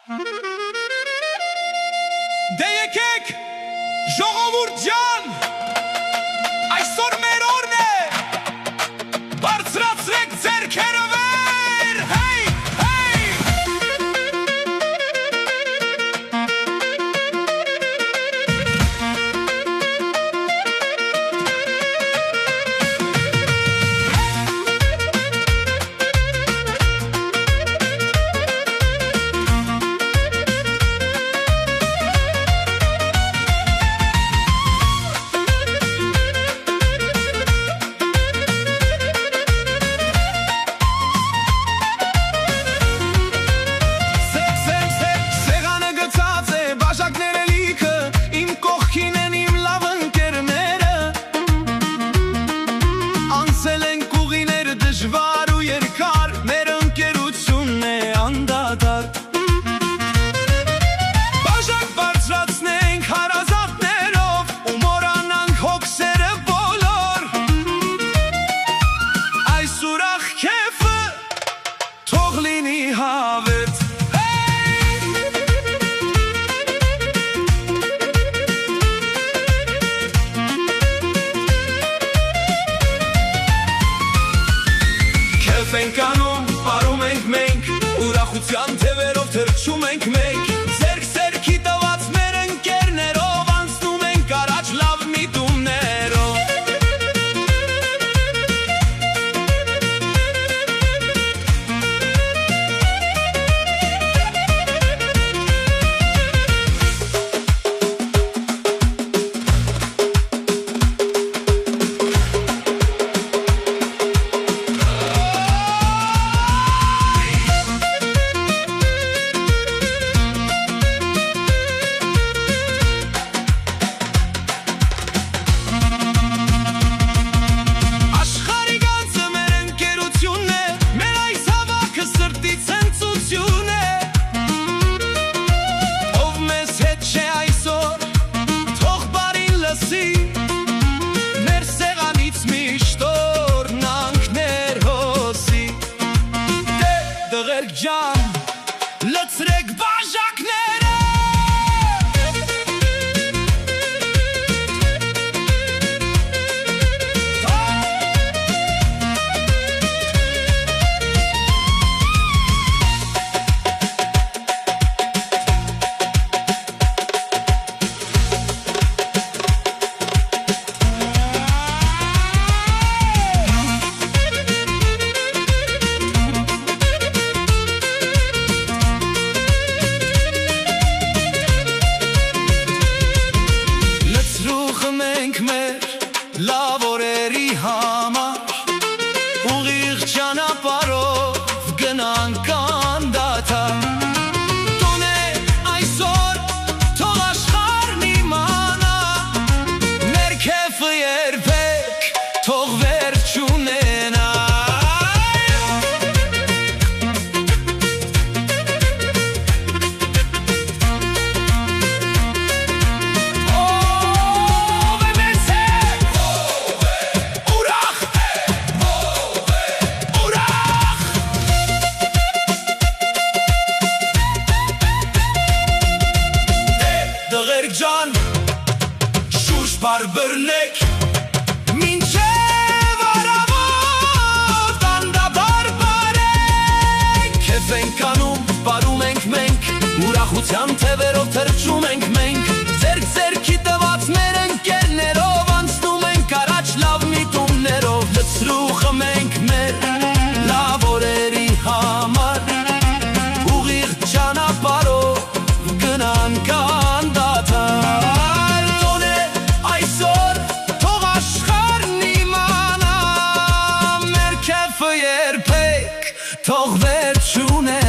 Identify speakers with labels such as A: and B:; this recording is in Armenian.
A: Դե եկեք, ժողովուրդ ջան, այսօր մեր օրն է, բարձրացրեք ձեռքերը վեր, հեյ, հեյ։ Ենք անում, պարում ենք մենք, ուրախության թևերով թռչում ենք մենք, ձերք ձերքի տված մեր ընկերներով, անցնում ենք առաջ լավ միտումներով։ Ջան, լցրեք բաժակները։ Լավ օրերի համար ուղիղ ճանապարհով գնանք անդադար Տոնե այսօր թող աշխարհն իմանա մեր քեֆը երբեք թող վերջ չունենա Ջան, շուրջ բարբրնեք, մինչև առավոտ անդադար բարեք Քեֆ ենք անում, պարում ենք մենք, ուրախության թևերով թռչում ենք մենք Ձերք ձերքի տված մեր ընկերներով, անցնում ենք առաջ լավ միտումներով Լցրու խմենք մեր լավ օրերի համար Ուղիղ ճանապարհով գնանք թող վերջ չունենա